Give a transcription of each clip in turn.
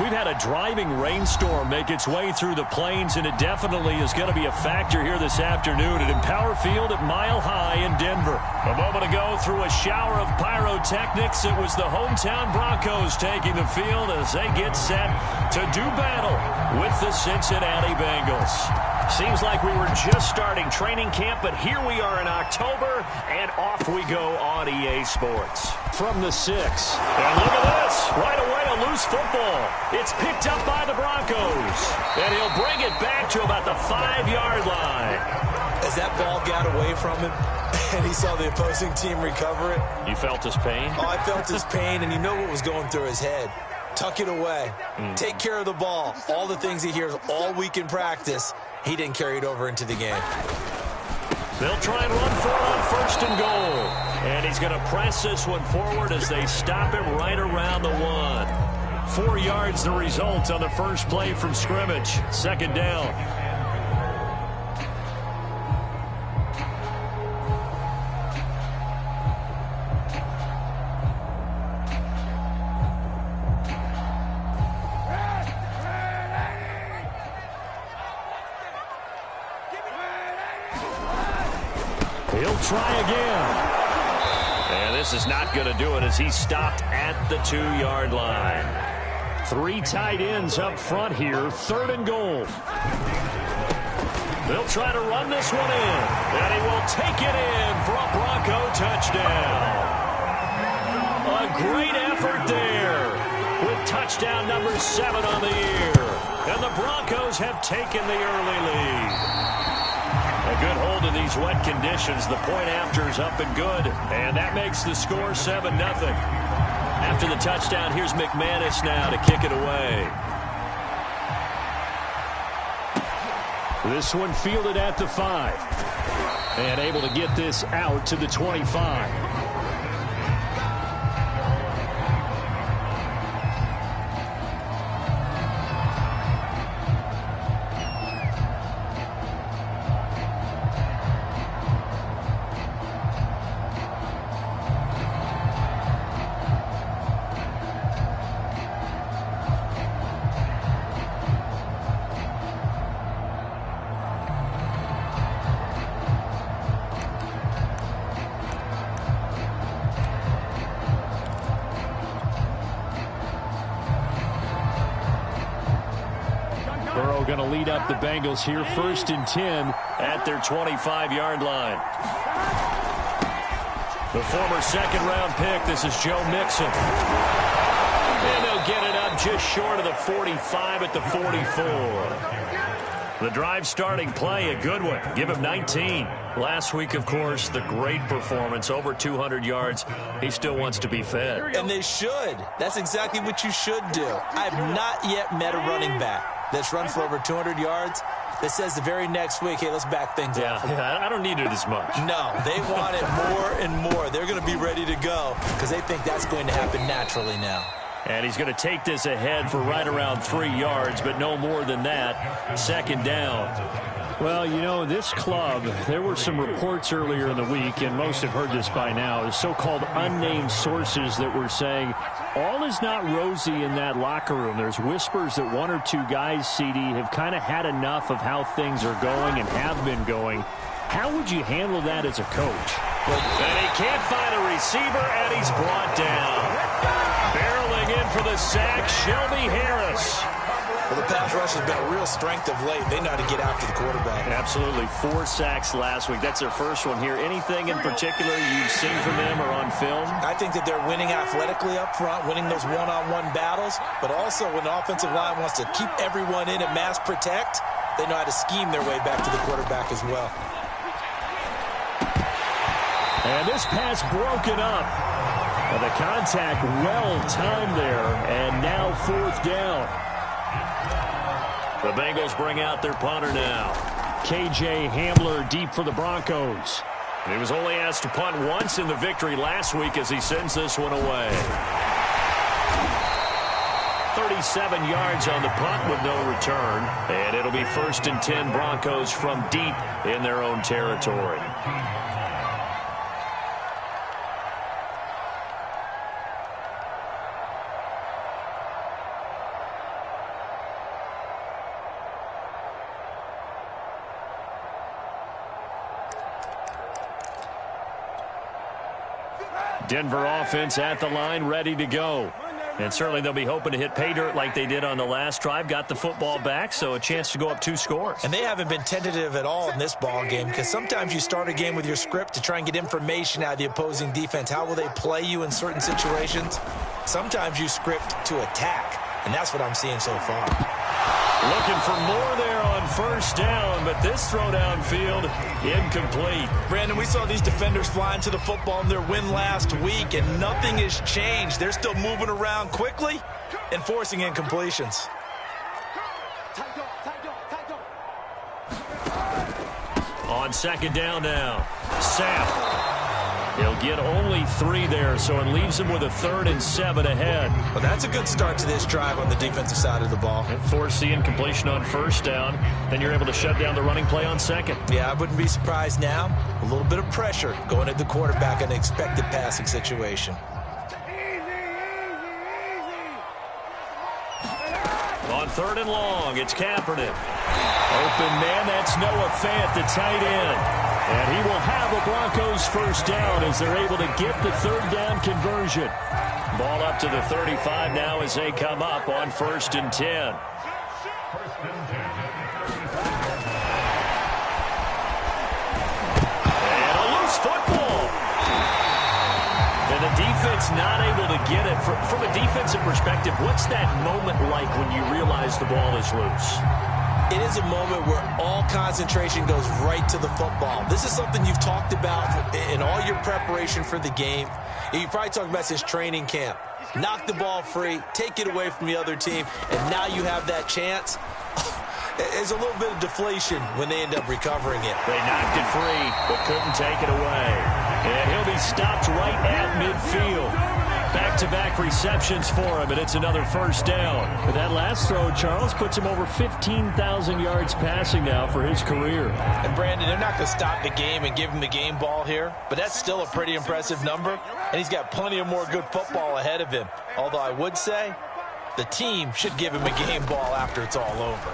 we've had a driving rainstorm make its way through the plains, and it definitely is going to be a factor here this afternoon at Empower Field at Mile High in Denver. A moment ago, through a shower of pyrotechnics, it was the hometown Broncos taking the field as they get set to do battle with the Cincinnati Bengals. Seems like we were just starting training camp, but here we are in October, and off we go on EA Sports. From the 6. And look at this. Right away, a loose football. It's picked up by the Broncos. And he'll bring it back to about the 5-yard line. As that ball got away from him, and he saw the opposing team recover it. You felt his pain? Oh, I felt his pain, and you know what was going through his head. Tuck it away. Take care of the ball. All the things he hears all week in practice, he didn't carry it over into the game. They'll try and run for it on 1st and goal. And he's going to press this one forward as they stop him right around the 1. 4 yards the result on the first play from scrimmage. 2nd down. He'll try again. And this is not going to do it as he stopped at the 2-yard line. 3 tight ends up front here. 3rd and goal. They'll try to run this one in. And he will take it in for a Bronco touchdown. A great effort there with touchdown number 7 on the year. And the Broncos have taken the early lead. A good hold in these wet conditions. The point after is up and good. And that makes the score 7-0. After the touchdown, here's McManus now to kick it away. This one fielded at the 5. And able to get this out to the 25. Going to lead up the Bengals here, 1st and 10 at their 25-yard line. The former 2nd-round pick, this is Joe Mixon. And they'll get it up just short of the 45 at the 44. The drive starting play, a good one. Give him 19. Last week, of course, the great performance, over 200 yards. He still wants to be fed. And they should. That's exactly what you should do. I have not yet met a running back that's run for over 200 yards that says the very next week, hey, let's back things up. Yeah, I don't need it as much. No, they want it more and more. They're going to be ready to go because they think that's going to happen naturally now. And he's going to take this ahead for right around 3 yards, but no more than that. 2nd down. Well, you know, this club, there were some reports earlier in the week, and most have heard this by now, the so-called unnamed sources that were saying all is not rosy in that locker room. There's whispers that 1 or 2 guys, CD, have kind of had enough of how things are going and have been going. How would you handle that as a coach? And he can't find a receiver, and he's brought down. Barreling in for the sack, Shelby Harris. Well, the pass rush has been a real strength of late. They know how to get after the quarterback. Absolutely. 4 sacks last week. That's their first one here. Anything in particular you've seen from them or on film? I think that they're winning athletically up front, winning those one-on-one battles, but also when the offensive line wants to keep everyone in and mass protect, they know how to scheme their way back to the quarterback as well. And this pass broken up. And the contact well timed there, and now 4th down. The Bengals bring out their punter now. KJ Hamler deep for the Broncos. He was only asked to punt once in the victory last week as he sends this one away. 37 yards on the punt with no return. And it'll be 1st and 10 Broncos from deep in their own territory. Denver offense at the line, ready to go. And certainly they'll be hoping to hit pay dirt like they did on the last drive. Got the football back, so a chance to go up 2 scores. And they haven't been tentative at all in this ball game, because sometimes you start a game with your script to try and get information out of the opposing defense. How will they play you in certain situations? Sometimes you script to attack, and that's what I'm seeing so far. Looking for more there on first down, but this throw downfield, incomplete. Brandon, we saw these defenders flying to the football in their win last week, and nothing has changed. They're still moving around quickly and forcing incompletions. On second down now, Sapp. He'll get only 3 there, so it leaves him with a 3rd and 7 ahead. Well, that's a good start to this drive on the defensive side of the ball. And force the incompletion on first down. Then you're able to shut down the running play on second. Yeah, I wouldn't be surprised now. A little bit of pressure going at the quarterback in an expected passing situation. On 3rd and long, it's Kaepernick. Open man, that's Noah Fant, the tight end. And he will have a Broncos first down as they're able to get the 3rd down conversion. Ball up to the 35 now as they come up on 1st and 10. And a loose football. And the defense not able to get it. From a defensive perspective, what's that moment like when you realize the ball is loose? It is a moment where all concentration goes right to the football. This is something you've talked about in all your preparation for the game. You probably talked about since training camp. Knock the ball free, take it away from the other team, and now you have that chance. There's a little bit of deflation when they end up recovering it. They knocked it free, but couldn't take it away. And he'll be stopped right at midfield. Back-to-back receptions for him, and it's another first down. But that last throw, Charles, puts him over 15,000 yards passing now for his career. And, Brandon, they're not going to stop the game and give him the game ball here, but that's still a pretty impressive number, and he's got plenty of more good football ahead of him. Although I would say the team should give him a game ball after it's all over.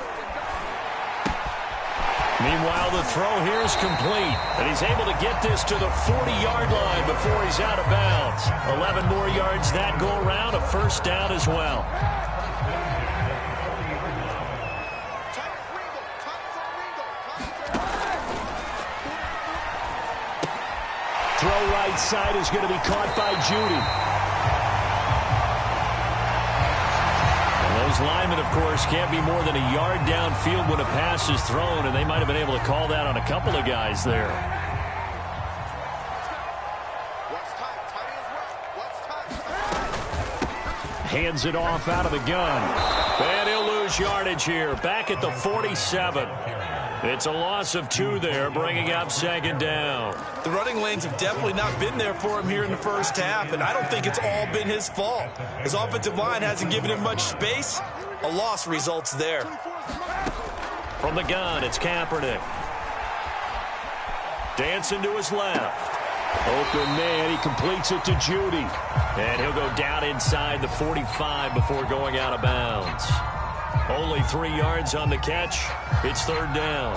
Meanwhile, the throw here is complete, and he's able to get this to the 40-yard line before he's out of bounds. 11 more yards that go around, a first down as well. Throw right side is going to be caught by Judy. Those linemen, of course, can't be more than a yard downfield when a pass is thrown, and they might have been able to call that on a couple of guys there. Hands it off out of the gun. And he'll lose yardage here. Back at the 47. It's a loss of 2 there, bringing up second down. The running lanes have definitely not been there for him here in the first half, and I don't think it's all been his fault. His offensive line hasn't given him much space. A loss results there. From the gun, it's Kaepernick. Dancing to his left. Open man, he completes it to Judy. And he'll go down inside the 45 before going out of bounds. Only 3 yards on the catch. It's 3rd down.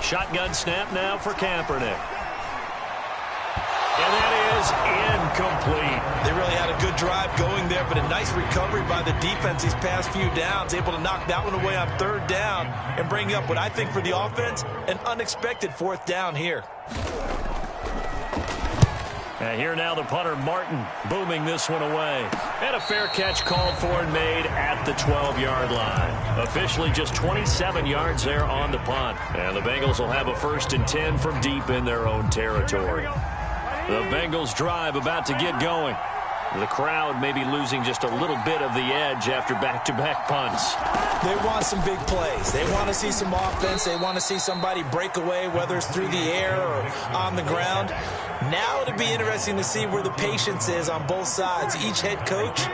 Shotgun snap now for Kaepernick. And that is incomplete. They really had a good drive going there, but a nice recovery by the defense these past few downs, able to knock that one away on 3rd down and bring up what I think for the offense, an unexpected 4th down here. And here now the punter, Martin, booming this one away. And a fair catch called for and made at the 12-yard line. Officially just 27 yards there on the punt. And the Bengals will have a 1st and 10 from deep in their own territory. The Bengals drive about to get going. The crowd may be losing just a little bit of the edge after back-to-back punts. They want some big plays. They want to see some offense. They want to see somebody break away, whether it's through the air or on the ground. Now it'll be interesting to see where the patience is on both sides. Each head coach,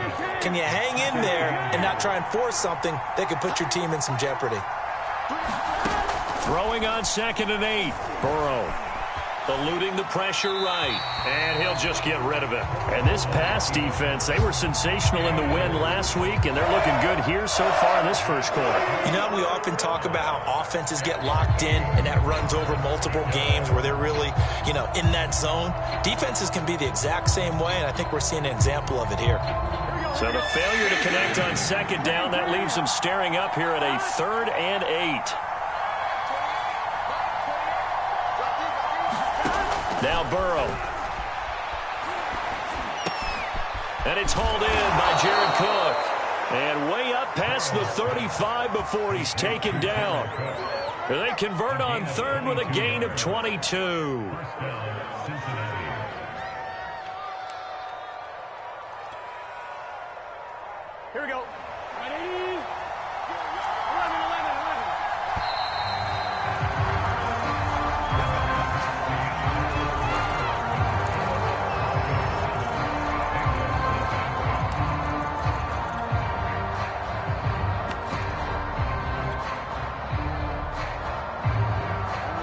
can you hang in there and not try and force something that could put your team in some jeopardy? Throwing on 2nd and 8. Burrow. Eluding the pressure right. And he'll just get rid of it. And this pass defense, they were sensational in the win last week, and they're looking good here so far in this first quarter. You know, we often talk about how offenses get locked in, and that runs over multiple games where they're really, you know, in that zone. Defenses can be the exact same way, and I think we're seeing an example of it here. So the failure to connect on second down, that leaves them staring up here at a 3rd and 8. Now Burrow. And it's hauled in by Jared Cook. And way up past the 35 before he's taken down. They convert on 3rd with a gain of 22. Here we go. Ready? 11, 11, 11.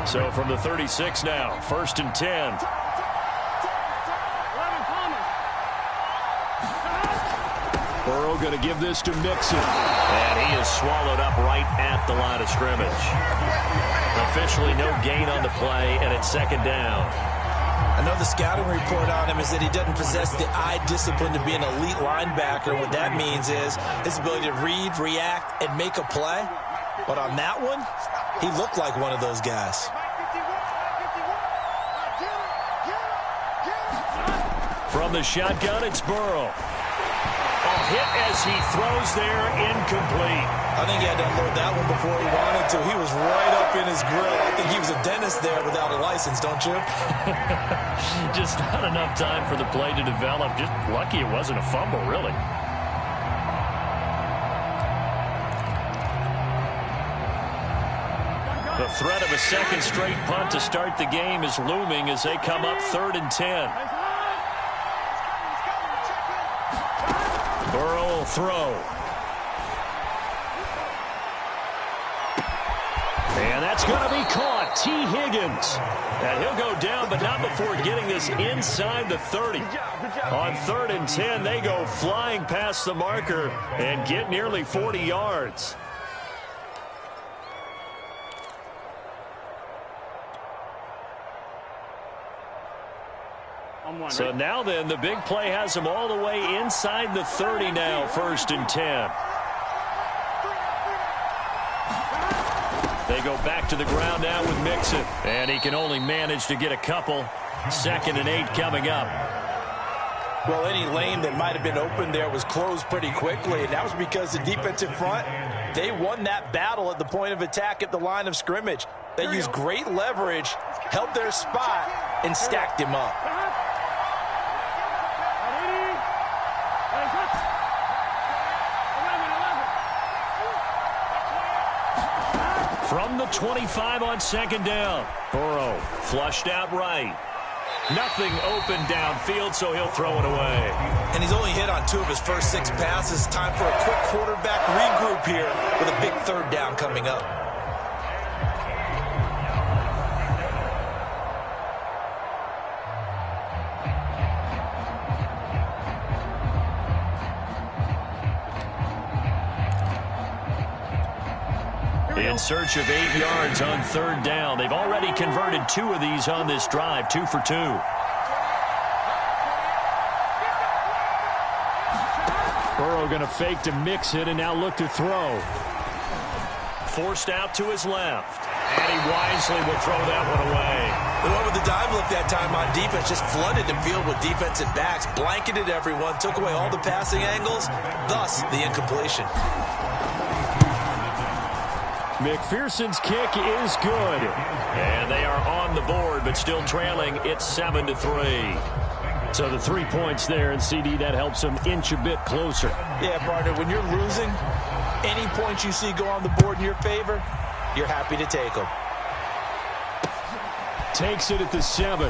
So from the 36 now, 1st and 10. Burrow going to give this to Mixon. And he is swallowed up right at the line of scrimmage. Officially no gain on the play, and it's 2nd down. I know the scouting report on him is that he doesn't possess the eye discipline to be an elite linebacker. What that means is his ability to read, react, and make a play. But on that one, he looked like one of those guys. From the shotgun, it's Burrow. A hit as he throws there, incomplete. I think he had to unload that one before he wanted to. He was right up in his grill. I think he was a dentist there without a license, don't you? Just not enough time for the play to develop. Just lucky it wasn't a fumble, really. The threat of a second straight punt to start the game is looming as they come up 3rd and 10. Burrow will throw. And that's going to be caught. T. Higgins. And he'll go down, but not before getting this inside the 30. On 3rd and 10, they go flying past the marker and get nearly 40 yards. So now then, the big play has them all the way inside the 30 now, 1st and 10. They go back to the ground now with Mixon. And he can only manage to get a couple. 2nd and 8 coming up. Well, any lane that might have been open there was closed pretty quickly, and that was because the defensive front, they won that battle at the point of attack at the line of scrimmage. They used great leverage, held their spot, and stacked him up. From the 25 on 2nd down. Burrow flushed out right. Nothing open downfield, so he'll throw it away. And he's only hit on 2 of his first 6 passes. Time for a quick quarterback regroup here with a big 3rd down coming up. In search of 8 yards on 3rd down. They've already converted 2 of these on this drive, 2 for 2. Burrow going to fake to mix it and now look to throw. Forced out to his left. And he wisely will throw that one away. The one with the dive look that time on defense just flooded the field with defensive backs, blanketed everyone, took away all the passing angles, thus the incompletion. McPherson's kick is good. And they are on the board, but still trailing. It's 7-3. So the 3 points there, and CD, that helps them inch a bit closer. Yeah, partner, when you're losing, any points you see go on the board in your favor, you're happy to take them. Takes it at the 7.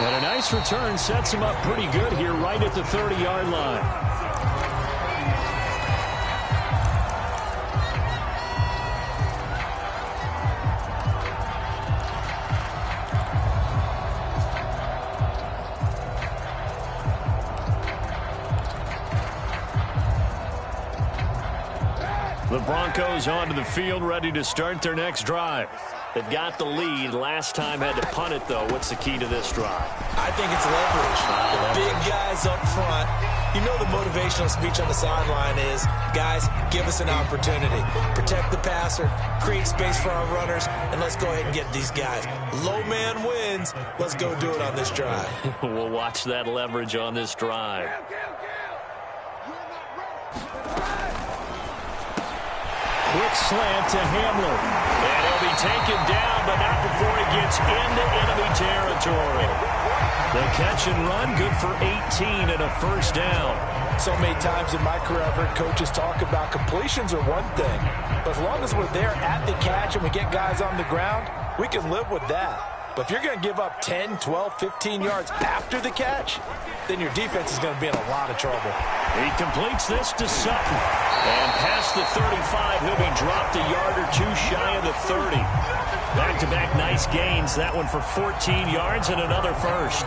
And a nice return sets him up pretty good here right at the 30-yard line. Broncos onto the field, ready to start their next drive. They've got the lead. Last time had to punt it, though. What's the key to this drive? I think it's leverage. The big guys up front. You know the motivational speech on the sideline is, guys, give us an opportunity. Protect the passer, create space for our runners, and let's go ahead and get these guys. Low man wins. Let's go do it on this drive. We'll watch that leverage on this drive. Quick slant to Hamler. And he'll be taken down, but not before he gets into enemy territory. The catch and run, good for 18 and a first down. So many times in my career, I've heard coaches talk about completions are one thing. But as long as we're there at the catch and we get guys on the ground, we can live with that. But if you're going to give up 10, 12, 15 yards after the catch, then your defense is going to be in a lot of trouble. He completes this to Sutton. And past the 35, he'll be dropped a yard or two shy of the 30. Back-to-back nice gains. That one for 14 yards and another first.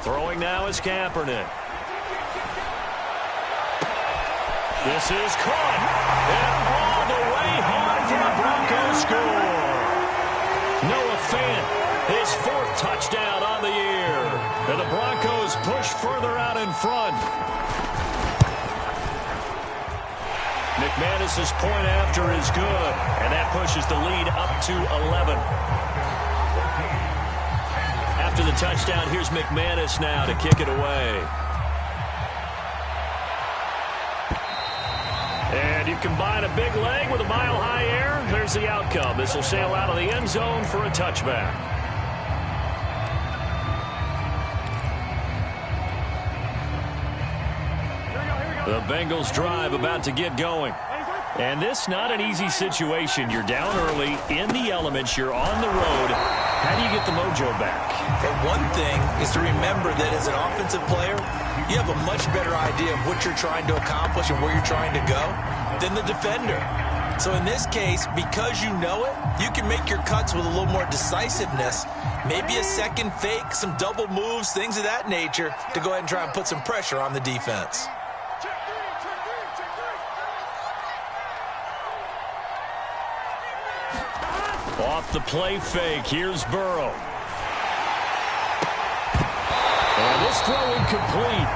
Throwing now is Kaepernick. This is caught. And all the way hard for the Broncos score. Noah Fant, his fourth touchdown on the year. And the Broncos push further out in front. McManus's point after is good. And that pushes the lead up to 11. After the touchdown, here's McManus now to kick it away. And you combine a big leg with a mile-high air, there's the outcome. This will sail out of the end zone for a touchback. The Bengals drive about to get going. And this not an easy situation. You're down early, in the elements, you're on the road. How do you get the mojo back? And one thing is to remember that as an offensive player, you have a much better idea of what you're trying to accomplish and where you're trying to go than the defender. So in this case, because you know it, you can make your cuts with a little more decisiveness. Maybe a second fake, some double moves, things of that nature to go ahead and try and put some pressure on the defense. Off the play fake, here's Burrow. And this throw incomplete.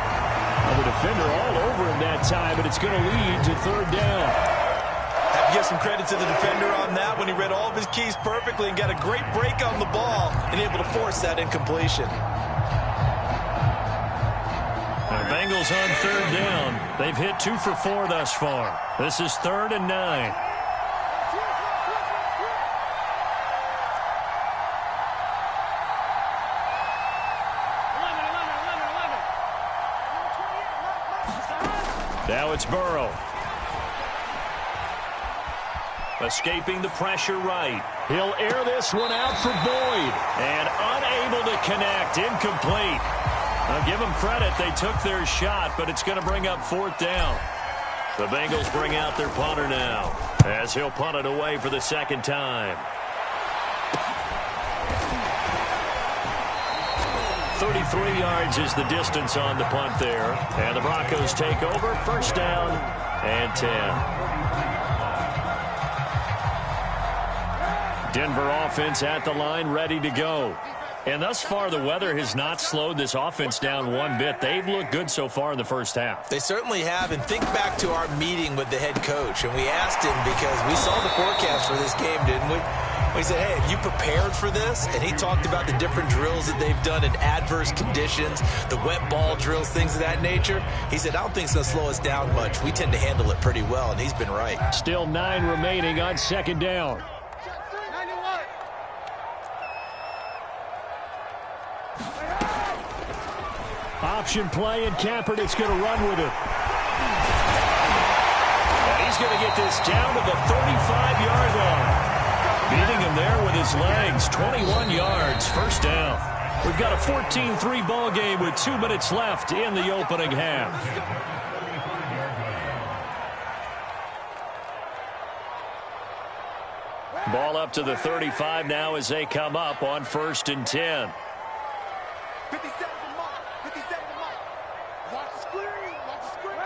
The defender all over him that time, but it's going to lead to third down. Have to give some credit to the defender on that when he read all of his keys perfectly and got a great break on the ball and able to force that incompletion. The Bengals on third down. They've hit 2 for 4 thus far. This is 3rd and 9. Now it's Burrow. Escaping the pressure right. He'll air this one out for Boyd. And unable to connect. Incomplete. I'll give them credit. They took their shot, but it's going to bring up 4th down. The Bengals bring out their punter now, as he'll punt it away for the second time. 33 yards is the distance on the punt there. And the Broncos take over. First down and 10. Denver offense at the line, ready to go. And thus far, the weather has not slowed this offense down one bit. They've looked good so far in the first half. They certainly have. And think back to our meeting with the head coach. And we asked him, because we saw the forecast for this game, didn't we? We said, hey, have you prepared for this? And he talked about the different drills that they've done in adverse conditions, the wet ball drills, things of that nature. He said, I don't think it's going to slow us down much. We tend to handle it pretty well, and he's been right. Still 9 remaining on second down. Option play, and Kaepernick's going to run with it. And he's going to get this down to the 35-yard line. Beating him there with his legs. 21 yards, first down. We've got a 14-3 ball game with 2 minutes left in the opening half. Ball up to the 35 now as they come up on 1st and 10. 57 to Mike. 57 to Mike. Watch the screen. Watch the screen.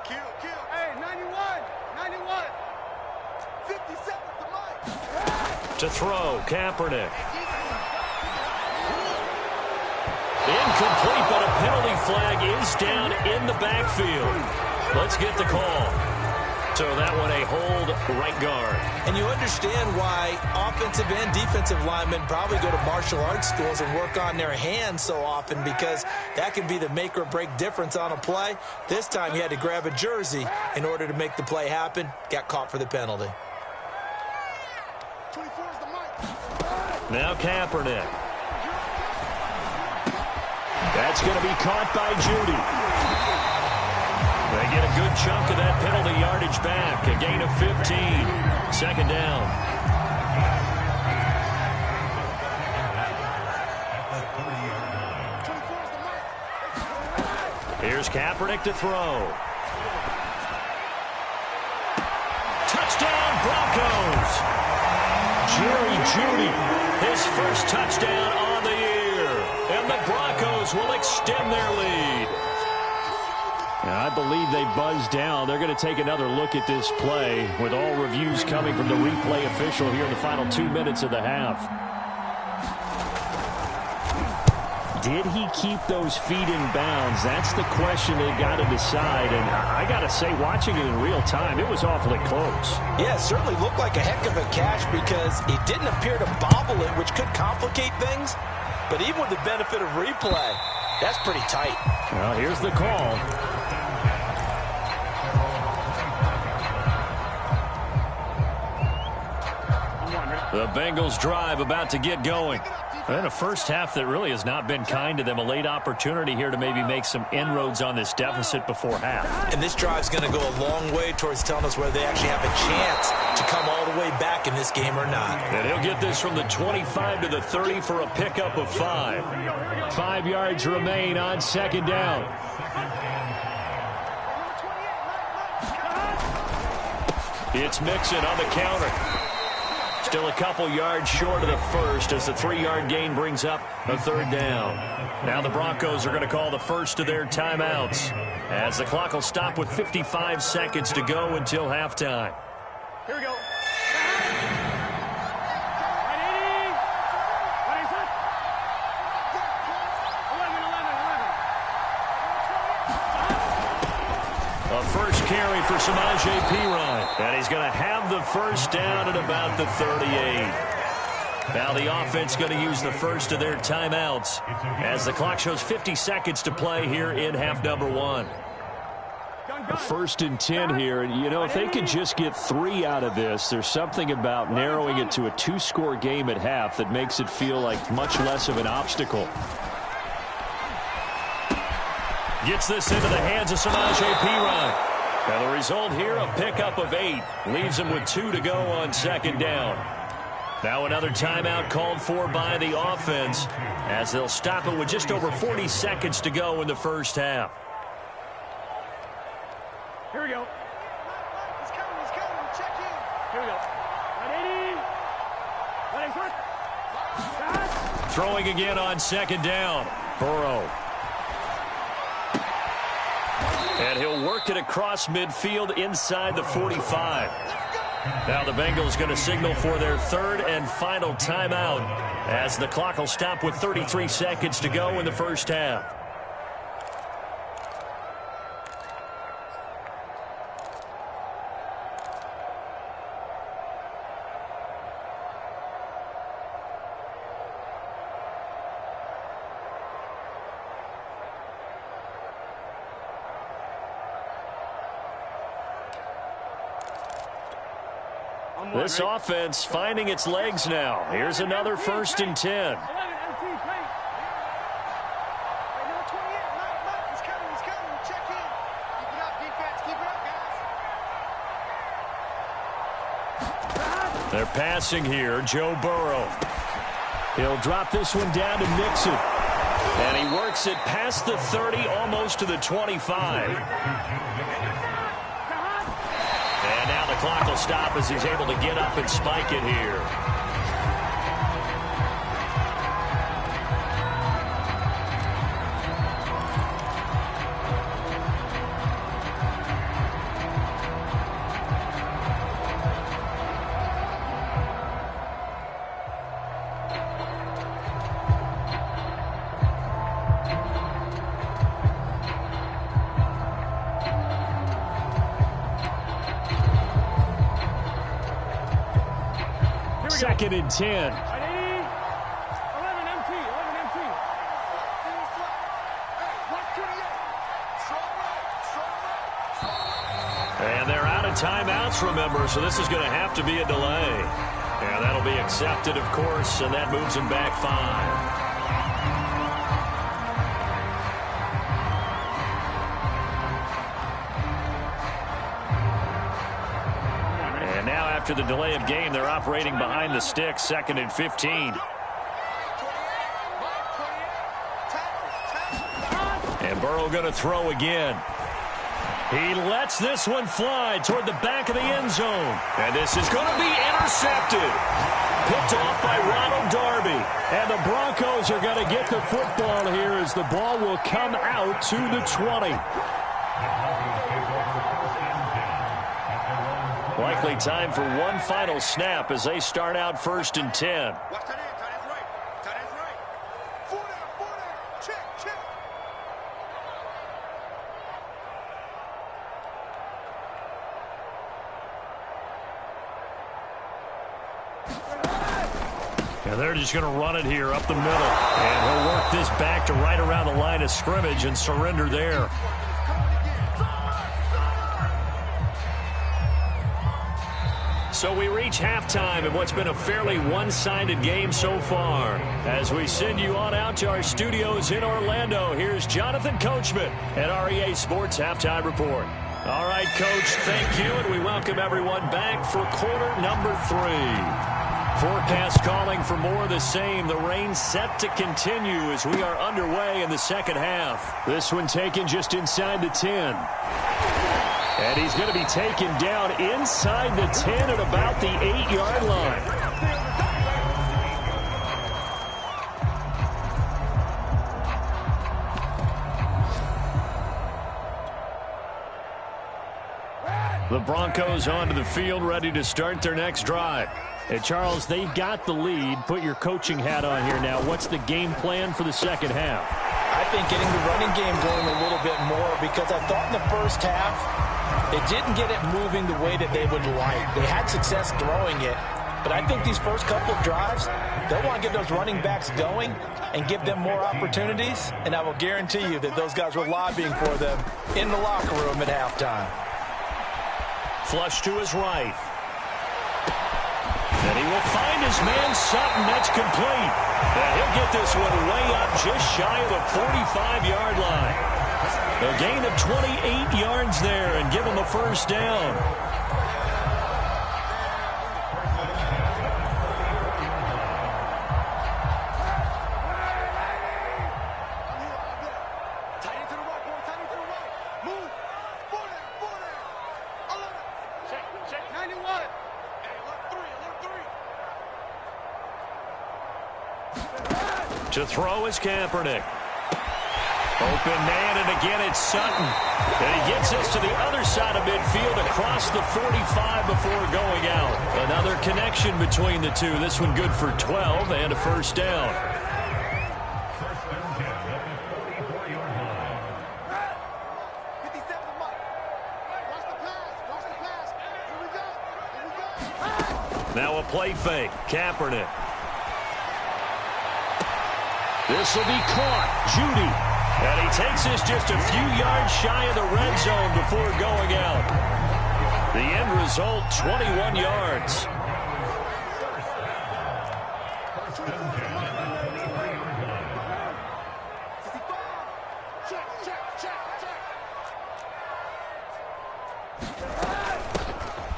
Kill. Hey, 91. 91. 57 to Mike. To throw, Kaepernick. Incomplete, but a penalty flag is down in the backfield. Let's get the call. So that one a hold right guard. And you understand why offensive and defensive linemen probably go to martial arts schools and work on their hands so often, because that can be the make or break difference on a play. This time he had to grab a jersey in order to make the play happen. Got caught for the penalty. 24 is the mic. Now Kaepernick. That's going to be caught by Judy. They get a good chunk of that penalty yardage back. A gain of 15. 2nd down. Here's Kaepernick to throw. Touchdown, Broncos. Jerry Jeudy, his first touchdown on the year. And the Broncos will extend their lead. I believe they buzzed down. They're going to take another look at this play with all reviews coming from the replay official here in the final 2 minutes of the half. Did he keep those feet in bounds? That's the question they've got to decide. And I got to say, watching it in real time, it was awfully close. Yeah, it certainly looked like a heck of a catch because it didn't appear to bobble it, which could complicate things. But even with the benefit of replay, that's pretty tight. Well, here's the call. The Bengals drive about to get going. And a first half that really has not been kind to them. A late opportunity here to maybe make some inroads on this deficit before half. And this drive's going to go a long way towards telling us whether they actually have a chance to come all the way back in this game or not. And he'll get this from the 25 to the 30 for a pickup of 5. 5 yards remain on 2nd down. It's Mixon on the counter. Still a couple yards short of the first as the 3-yard gain brings up a 3rd down. Now the Broncos are going to call the first of their timeouts as the clock will stop with 55 seconds to go until halftime. Here we go. A first carry for Samaje Perine. And he's going to have the first down at about the 38. Now the offense going to use the first of their timeouts as the clock shows 50 seconds to play here in half number 1. A 1st and 10 here. And, you know, if they could just get 3 out of this, there's something about narrowing it to a 2-score game at half that makes it feel like much less of an obstacle. Gets this into the hands of Samaje Perine. Now the result here, a pickup of 8. Leaves him with 2 to go on 2nd down. Now another timeout called for by the offense as they'll stop it with just over 40 seconds to go in the first half. Here we go. He's coming. Check in. Here we go. 180. Throwing again on 2nd down. Burrow. And he'll work it across midfield inside the 45. Now the Bengals going to signal for their 3rd and final timeout as the clock will stop with 33 seconds to go in the first half. This offense finding its legs now. Here's another 1st and 10. They're passing here. Joe Burrow. He'll drop this one down to Mixon. And he works it past the 30, almost to the 25. And now the clock will stop as he's able to get up and spike it here. Second and 10. 11 MT. And they're out of timeouts, remember, so this is going to have to be a delay. And that'll be accepted, of course, and that moves them back 5. After the delay of game, they're operating behind the sticks, second and 15. And Burrow going to throw again. He lets this one fly toward the back of the end zone. And this is going to be intercepted. Picked off by Ronald Darby. And the Broncos are going to get the football here as the ball will come out to the 20. Likely time for one final snap as they start out first and 10. Watch that end. Tight end's right. Tight end's right. 4 down. Check. And they're just going to run it here up the middle. And he'll work this back to right around the line of scrimmage and surrender there. So we reach halftime in what's been a fairly one-sided game so far. As we send you on out to our studios in Orlando, here's Jonathan Coachman at REA Sports Halftime Report. All right, Coach, thank you, and we welcome everyone back for quarter number 3. Forecast calling for more of the same. The rain set to continue as we are underway in the second half. This one taken just inside the 10. And he's going to be taken down inside the 10 at about the 8-yard line. The Broncos onto the field, ready to start their next drive. Hey, Charles, they've got the lead. Put your coaching hat on here now. What's the game plan for the second half? I think getting the running game going a little bit more, because I thought in the first half they didn't get it moving the way that they would like. They had success throwing it, but I think these first couple of drives, they'll want to get those running backs going and give them more opportunities, and I will guarantee you that those guys were lobbying for them in the locker room at halftime. Flush to his right. And he will find his man Sutton. That's complete. And he'll get this one way up just shy of the 45-yard line. A gain of 28 yards there and give him a first down. Tight end to the right, boy. Tight end to the right. Move. 4 down. 11. Check. 91. Hey, alert 3. To throw is Kaepernick. Open man, and again it's Sutton. And he gets us to the other side of midfield across the 45 before going out. Another connection between the two. This one good for 12 and a first down. Now a play fake. Kaepernick. This will be caught. Judy. And he takes us just a few yards shy of the red zone before going out. The end result, 21 yards.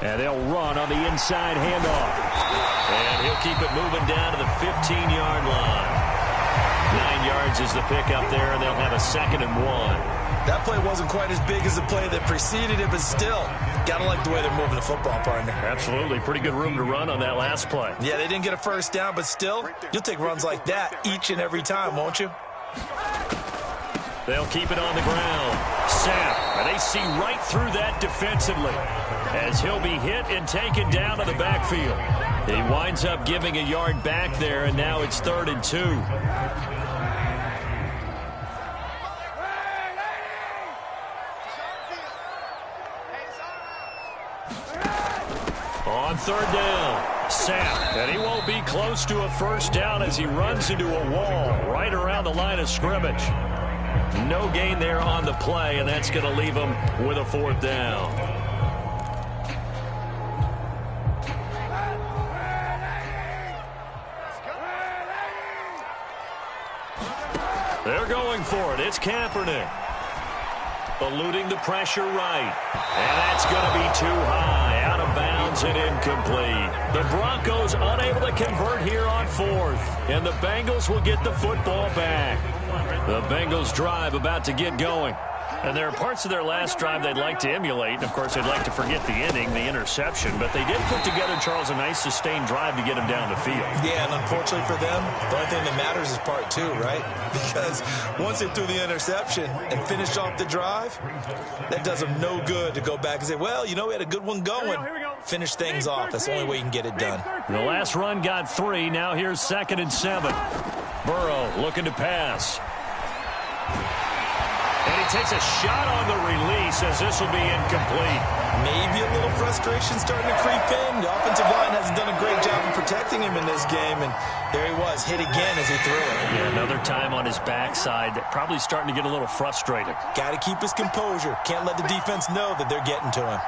And they'll run on the inside handoff. And he'll keep it moving down to the 15-yard line. 9 yards is the pickup there, and they'll have a 2nd and 1. That play wasn't quite as big as the play that preceded it, but still, gotta like the way they're moving the football, partner. Absolutely. Pretty good room to run on that last play. Yeah, they didn't get a first down, but still, you'll take runs like that each and every time, won't you? They'll keep it on the ground. Sapp, and they see right through that defensively as he'll be hit and taken down to the backfield. He winds up giving a yard back there, and now it's 3rd and 2. On 3rd down, Sapp, and he won't be close to a first down as he runs into a wall right around the line of scrimmage. No gain there on the play, and that's going to leave him with a 4th down. They're going for it. It's Kaepernick. Eluding the pressure right. And that's going to be too high. Out of bounds and incomplete. The Broncos unable to convert here on 4th. And the Bengals will get the football back. The Bengals drive about to get going. And there are parts of their last drive they'd like to emulate. And, of course, they'd like to forget the inning, the interception. But they did put together, Charles, a nice sustained drive to get him down the field. Yeah, and unfortunately for them, the only thing that matters is part 2, right? Because once they threw the interception and finished off the drive, that does them no good to go back and say, well, you know, we had a good one going. Finish things off. That's the only way you can get it done. The last run got 3. Now here's 2nd and 7. Burrow looking to pass. And he takes a shot on the release as this will be incomplete. Maybe a little frustration starting to creep in. The offensive line hasn't done a great job of protecting him in this game. And there he was, hit again as he threw it. Yeah, another time on his backside. Probably starting to get a little frustrated. Got to keep his composure. Can't let the defense know that they're getting to him.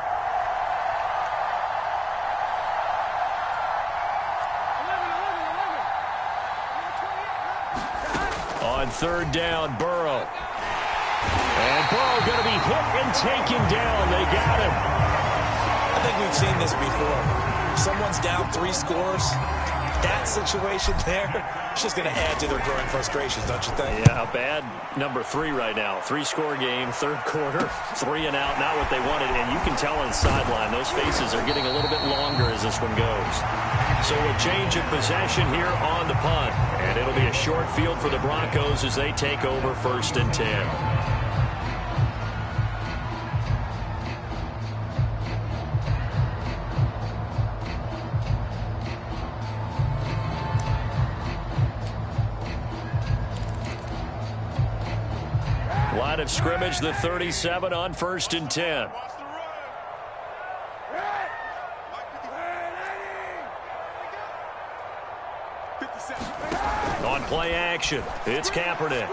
On 3rd down, Burrow. And Burrow going to be hit and taken down. They got him. I think we've seen this before. Someone's down 3 scores. That situation there, it's just going to add to their growing frustrations, don't you think? Yeah, a bad number 3 right now. 3-score game, 3rd quarter, 3 and out, not what they wanted. And you can tell on the sideline, those faces are getting a little bit longer as this one goes. So a change of possession here on the punt. And it'll be a short field for the Broncos as they take over 1st and 10. Line of scrimmage, the 37 on 1st and 10. On play action, it's Kaepernick.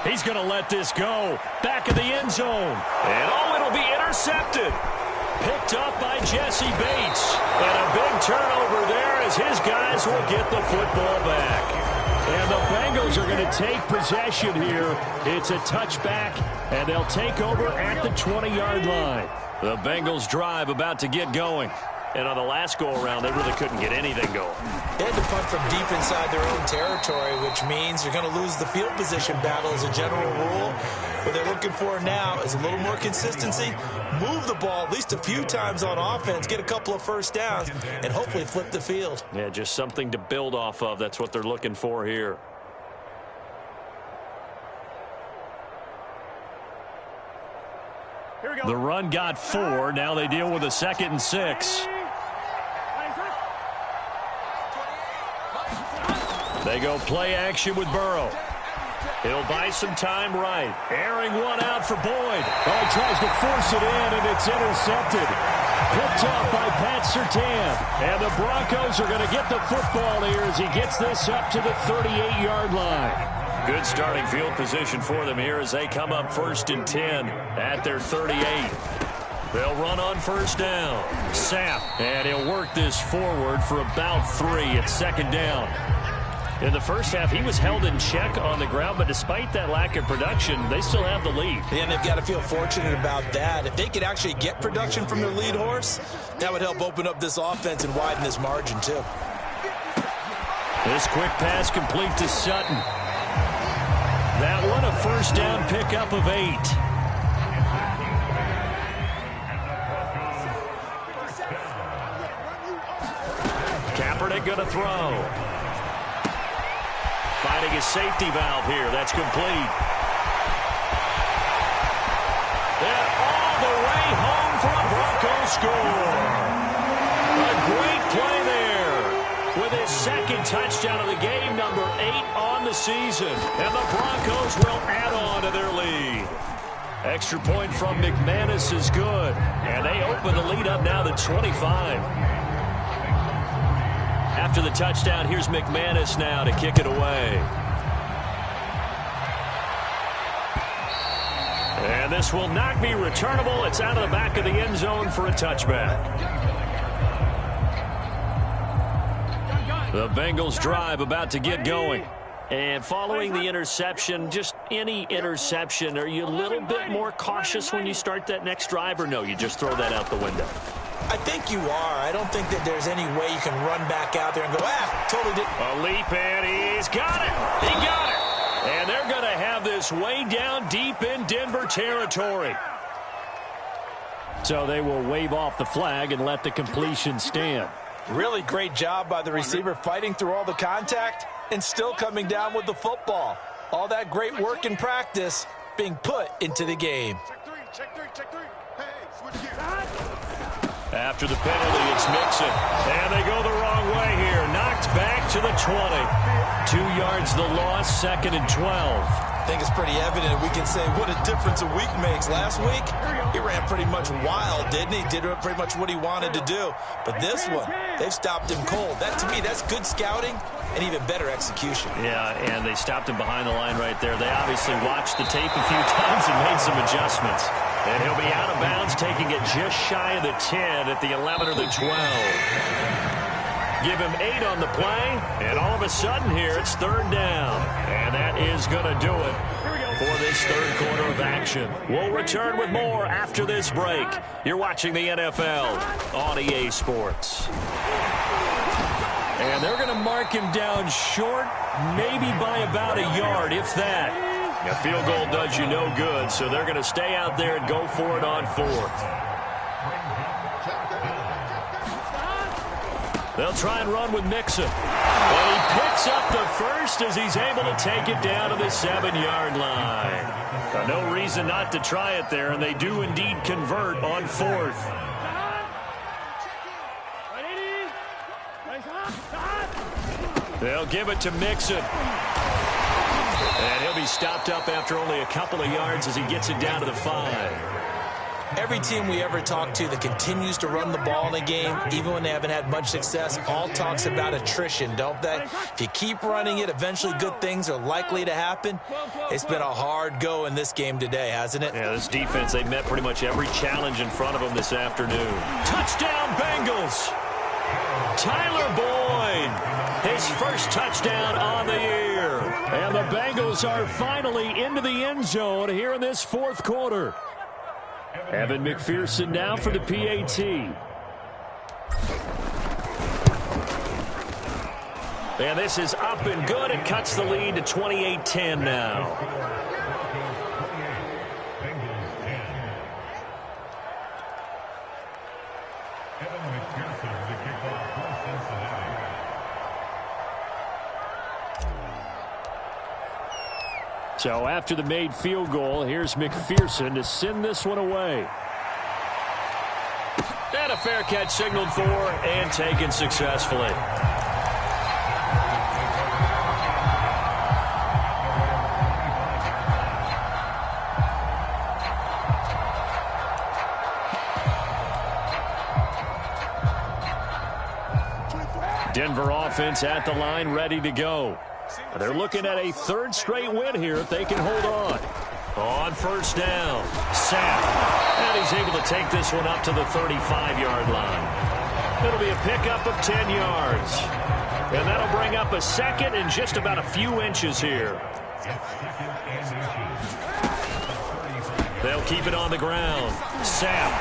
He's going to let this go. Back of the end zone. And it'll be intercepted. Picked up by Jesse Bates. And a big turnover there as his guys will get the football back. And the Bengals are going to take possession here. It's a touchback, and they'll take over at the 20-yard line. The Bengals drive about to get going. And on the last go-around, they really couldn't get anything going. They had to punt from deep inside their own territory, which means you're going to lose the field position battle as a general rule. What they're looking for now is a little more consistency, move the ball at least a few times on offense, get a couple of first downs, and hopefully flip the field. Yeah, just something to build off of. That's what they're looking for here. The run got 4. Now they deal with a 2nd and 6. They go play action with Burrow. He'll buy some time right. Airing one out for Boyd. Oh, he tries to force it in, and it's intercepted. Picked off by Pat Surtain. And the Broncos are going to get the football here as he gets this up to the 38-yard line. Good starting field position for them here as they come up 1st and 10 at their 38. They'll run on 1st down. Sapp, and he'll work this forward for about 3 at 2nd down. In the first half, he was held in check on the ground, but despite that lack of production, they still have the lead. Yeah, and they've got to feel fortunate about that. If they could actually get production from their lead horse, that would help open up this offense and widen this margin, too. This quick pass complete to Sutton. That one a first down pickup of 8. Kaepernick going to throw. Finding his safety valve here. That's complete. And all the way home for a Broncos score. A great play there. With his second touchdown of the game, number 8 on the season. And the Broncos will add on to their lead. Extra point from McManus is good. And they open the lead up now to 25. After the touchdown, here's McManus now to kick it away. And this will not be returnable. It's out of the back of the end zone for a touchback. The Bengals drive about to get going. And following the interception, just any interception, are you a little bit more cautious when you start that next drive, or no, you just throw that out the window? I think you are. I don't think that there's any way you can run back out there and go, totally didn't. A leap, and he's got it. He got it. And they're going to have this way down deep in Denver territory. So they will wave off the flag and let the completion stand. Really great job by the receiver fighting through all the contact and still coming down with the football. All that great work in practice being put into the game. Check three. Hey, switch gears. After the penalty, it's Mixon. And they go the wrong way here. Knocked back to the 20. 2 yards the loss, 2nd and 12. I think it's pretty evident. We can say what a difference a week makes. Last week, he ran pretty much wild, didn't he? Did pretty much what he wanted to do. But this one, they've stopped him cold. That, to me, that's good scouting and even better execution. Yeah, and they stopped him behind the line right there. They obviously watched the tape a few times and made some adjustments. And he'll be out of bounds, taking it just shy of the 10 at the 11 or the 12. Give him 8 on the play, and all of a sudden here, it's 3rd down. And that is going to do it for this 3rd quarter of action. We'll return with more after this break. You're watching the NFL on EA Sports. And they're going to mark him down short, maybe by about a yard, if that. A field goal does you no good, so they're going to stay out there and go for it on 4th. They'll try and run with Mixon. And he picks up the first as he's able to take it down to the 7-yard line. No reason not to try it there, and they do indeed convert on 4th. They'll give it to Mixon. And he'll be stopped up after only a couple of yards as he gets it down to the 5. Every team we ever talk to that continues to run the ball in a game, even when they haven't had much success, all talks about attrition, don't they? If you keep running it, eventually good things are likely to happen. It's been a hard go in this game today, hasn't it? Yeah, this defense, they met pretty much every challenge in front of them this afternoon. Touchdown, Bengals! Tyler Boyd, his first touchdown on the year. And the Bengals are finally into the end zone here in this 4th quarter. Evan McPherson now for the PAT. And this is up and good. It cuts the lead to 28-10 now. So after the made field goal, here's McPherson to send this one away. And a fair catch signaled for and taken successfully. Denver offense at the line, ready to go. They're looking at a 3rd straight win here if they can hold on. On 1st down, Sapp. And he's able to take this one up to the 35-yard line. It'll be a pickup of 10 yards. And that'll bring up a second and just about a few inches here. They'll keep it on the ground. Sam.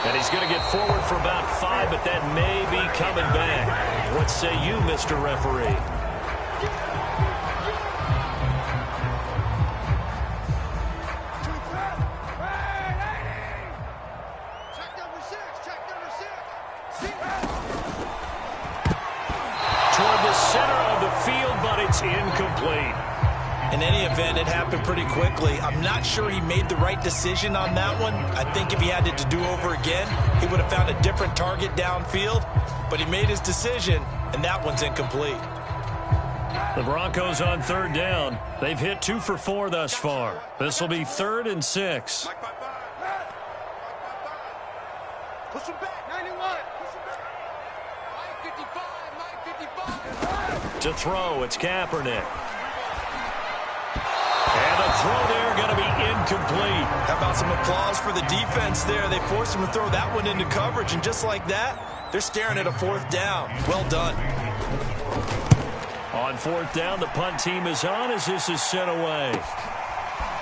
And he's going to get forward for about 5, but that may be coming back. What say you, Mr. Referee? Toward the center of the field, but it's incomplete. In any event, it happened pretty quickly. I'm not sure he made the right decision on that one. I think if he had it to do over again, he would have found a different target downfield. But he made his decision, and that one's incomplete. The Broncos on 3rd down. They've hit 2 for 4 thus far. This will be 3rd and 6. Push him back, 91. Push him back. 955. To throw, it's Kaepernick. And the throw there going to be incomplete. How about some applause for the defense there? They forced him to throw that one into coverage, and just like that, they're staring at a 4th down. Well done. On 4th down, the punt team is on as this is sent away.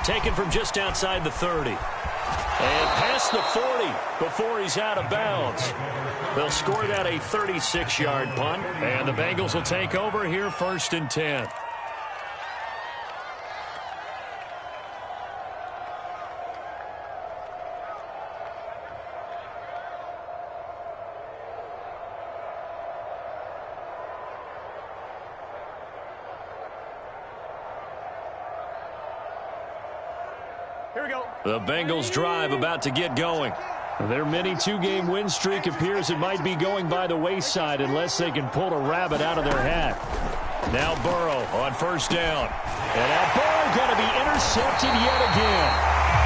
Taken from just outside the 30. And past the 40 before he's out of bounds. They'll score that a 36-yard punt, and the Bengals will take over here 1st and 10. Here we go. The Bengals drive about to get going. Their mini 2-game win streak appears it might be going by the wayside unless they can pull a rabbit out of their hat. Now Burrow on 1st down. And that Burrow going to be intercepted yet again.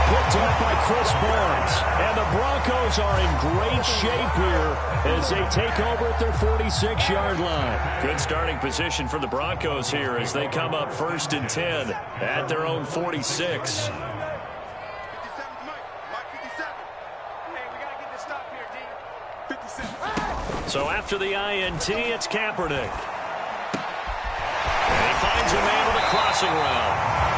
Picked up by Chris Burns. And the Broncos are in great shape here as they take over at their 46-yard line. Good starting position for the Broncos here as they come up 1st and 10 at their own 46. So after the INT, it's Kaepernick. And he finds a man with a crossing route.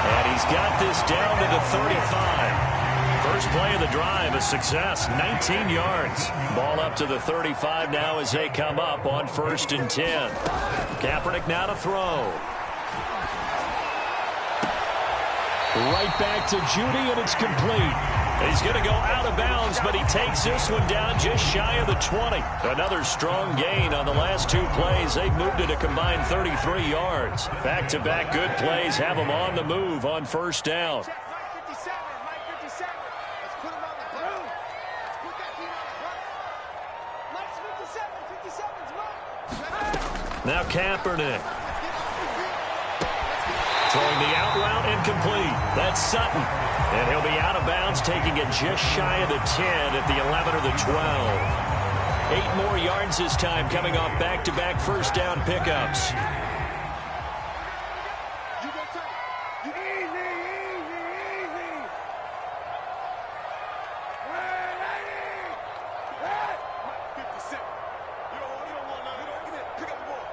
And he's got this down to the 35. First play of the drive, a success, 19 yards. Ball up to the 35 now as they come up on 1st and 10. Kaepernick now to throw. Right back to Judy, and it's complete. He's going to go out of bounds, but he takes this one down just shy of the 20. Another strong gain on the last 2 plays. They've moved it a combined 33 yards. Back-to-back good plays have them on the move on 1st down. Mike 57. Let's put him on the ground. Let's put that team on the ground. Mike's 57. 57's Mike. Now Kaepernick. Throwing the out route incomplete. That's Sutton. And he'll be out of bounds, taking it just shy of the 10 at the 11 or the 12. 8 more yards this time coming off back-to-back 1st down pickups. You go tight. You easy. 57. You don't want none. Get in. Pick up the ball.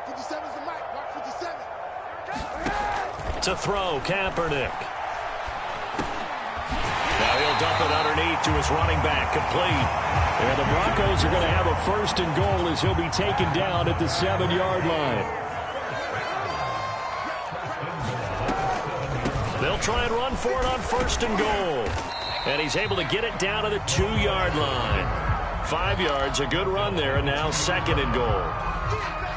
57's the Mike. Mark 57. To throw, Kaepernick. Now he'll dump it underneath to his running back, complete. And the Broncos are going to have a 1st and goal as he'll be taken down at the 7-yard line. They'll try and run for it on 1st and goal. And he's able to get it down to the 2-yard line. 5 yards, a good run there, and now 2nd and goal.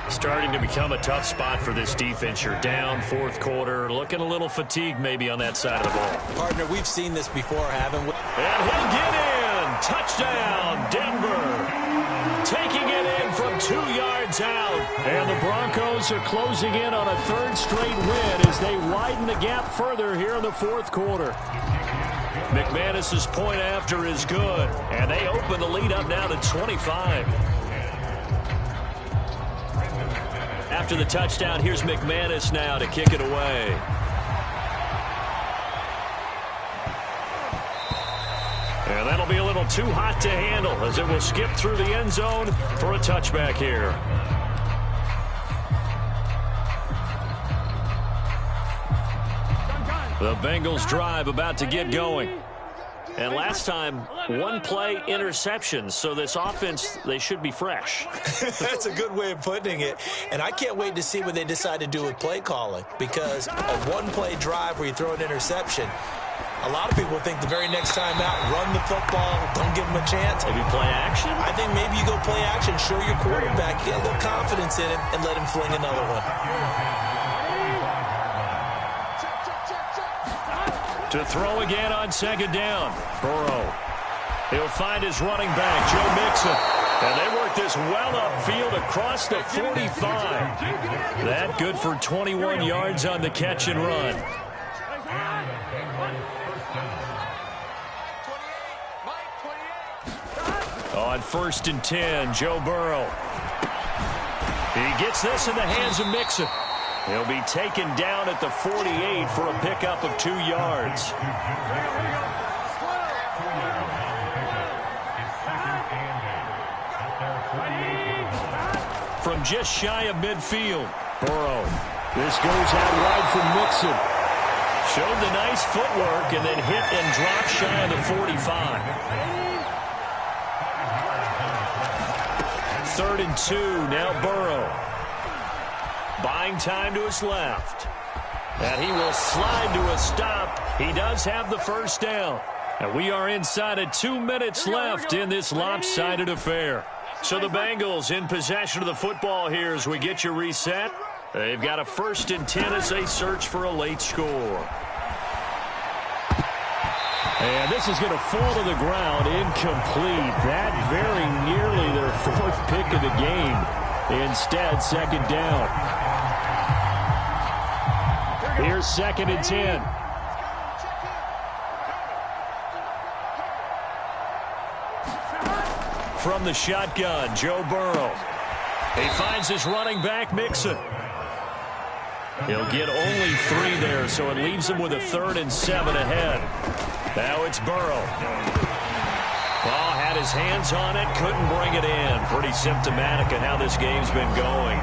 Starting to become a tough spot for this defense. You're down 4th quarter, looking a little fatigued maybe on that side of the ball. Partner, we've seen this before, haven't we? And he'll get in. Touchdown, Denver. Taking it in from 2 yards out. And the Broncos are closing in on a 3rd straight win as they widen the gap further here in the 4th quarter. McManus's point after is good. And they open the lead up now to 25. After the touchdown, here's McManus now to kick it away. And that'll be a little too hot to handle as it will skip through the end zone for a touchback here. The Bengals drive about to get going. And last time, one play interceptions, so this offense, they should be fresh. That's a good way of putting it. And I can't wait to see what they decide to do with play calling, because a one-play drive where you throw an interception, a lot of people think the very next time out, run the football, don't give them a chance. Maybe play action? I think maybe you go play action, show your quarterback, get a little confidence in him, and let him fling another one. To throw again on second down. Burrow. He'll find his running back, Joe Mixon. And they work this well upfield across the 45. That good for 21 yards on the catch and run. On 1st and 10, Joe Burrow. He gets this in the hands of Mixon. He'll be taken down at the 48 for a pickup of 2 yards. From just shy of midfield, Burrow. This goes out wide from Mixon. Showed the nice footwork and then hit and dropped shy of the 45. 3rd and 2, now Burrow. Buying time to his left. And he will slide to a stop. He does have the first down. And we are inside of 2 minutes left in this lopsided affair. So the Bengals in possession of the football here as we get you reset. They've got a 1st and 10 as they search for a late score. And this is going to fall to the ground incomplete. That very nearly their 4th pick of the game. Instead, 2nd down. Here's 2nd and 10. From the shotgun, Joe Burrow. He finds his running back, Mixon. He'll get only 3 there, so it leaves him with a 3rd and 7 ahead. Now it's Burrow. Ball had his hands on it, couldn't bring it in. Pretty symptomatic of how this game's been going.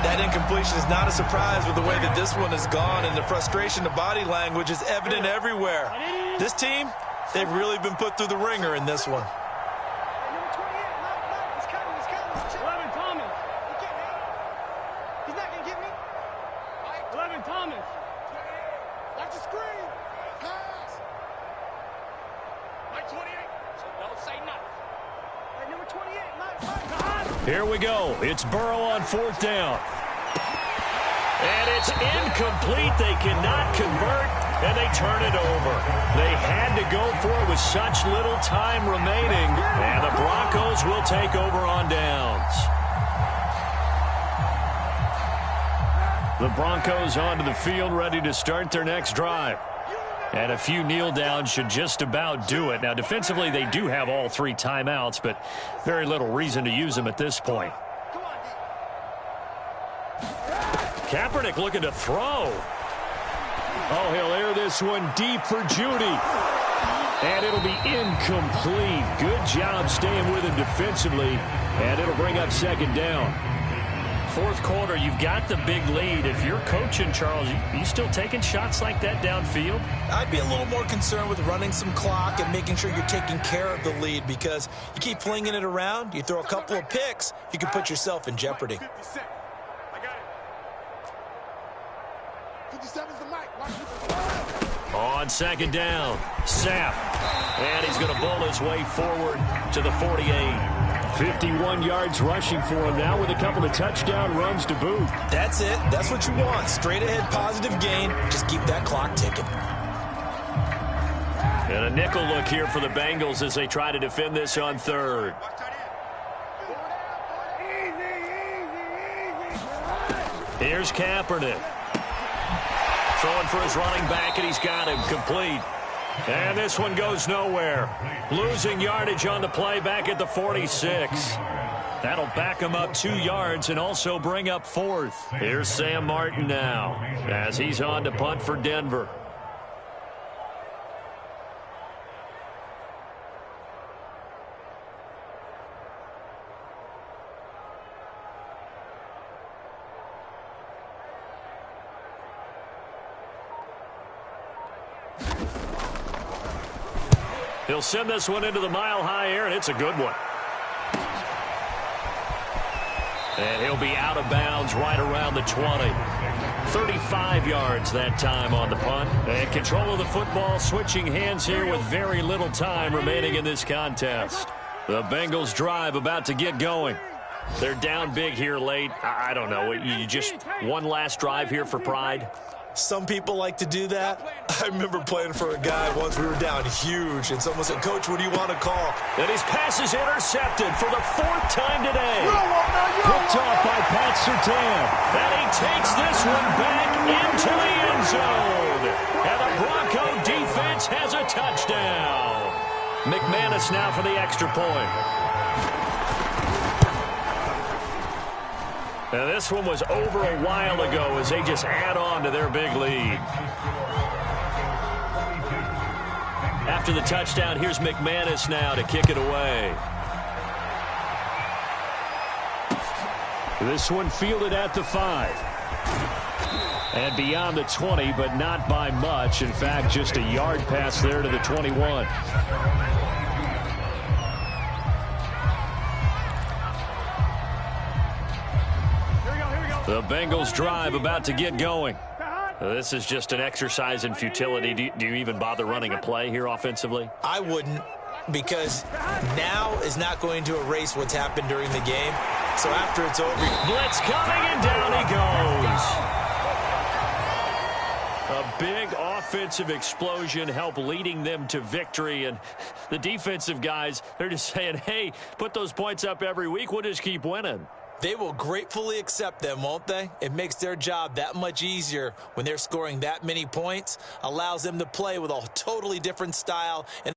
That incompletion is not a surprise with the way that this one has gone, and the frustration, the body language is evident everywhere. This team, they've really been put through the ringer in this one. Here we go. It's Burrow on 4th down. And it's incomplete. They cannot convert, and they turn it over. They had to go for it with such little time remaining, and the Broncos will take over on downs. The Broncos onto the field, ready to start their next drive. And a few kneel downs should just about do it. Now, defensively, they do have all 3 timeouts, but very little reason to use them at this point. Kaepernick looking to throw. Oh, he'll air this one deep for Judy. And it'll be incomplete. Good job staying with him defensively, and it'll bring up 2nd down. 4th quarter, you've got the big lead. If you're coaching, Charles, you still taking shots like that downfield? I'd be a little more concerned with running some clock and making sure you're taking care of the lead, because you keep flinging it around, you throw a couple of picks, you can put yourself in jeopardy. 57's the mic. On 2nd down, Sapp. And he's going to bowl his way forward to the 48. 51 yards rushing for him now with a couple of touchdown runs to boot. That's it. That's what you want. Straight ahead positive gain. Just keep that clock ticking. And a nickel look here for the Bengals as they try to defend this on 3rd. Here's Kaepernick. Throwing for his running back, and he's got him complete. And this one goes nowhere. Losing yardage on the play back at the 46. That'll back him up 2 yards and also bring up 4th. Here's Sam Martin now as he's on to punt for Denver. He'll send this one into the mile-high air, and it's a good one. And he'll be out of bounds right around the 20. 35 yards that time on the punt. And control of the football, switching hands here with very little time remaining in this contest. The Bengals drive about to get going. They're down big here late. I don't know. You just one last drive here for pride? Some people like to do that. I remember playing for a guy once. We were down huge, and someone said, "Coach, what do you want to call?" And his pass is intercepted for the 4th time today. Picked off by Pat Surtain. And he takes this one back into the end zone. And the Bronco defense has a touchdown. McManus now for the extra point. Now, this one was over a while ago as they just add on to their big lead. After the touchdown, here's McManus now to kick it away. This one fielded at the 5. And beyond the 20, but not by much. In fact, just a yard pass there to the 21. The Bengals drive about to get going. This is just an exercise in futility. Do you even bother running a play here offensively? I wouldn't, because now is not going to erase what's happened during the game. So after it's over, blitz coming, and down he goes. A big offensive explosion helped leading them to victory. And the defensive guys, they're just saying, hey, put those points up every week. We'll just keep winning. They will gratefully accept them, won't they? It makes their job that much easier when they're scoring that many points, allows them to play with a totally different style. And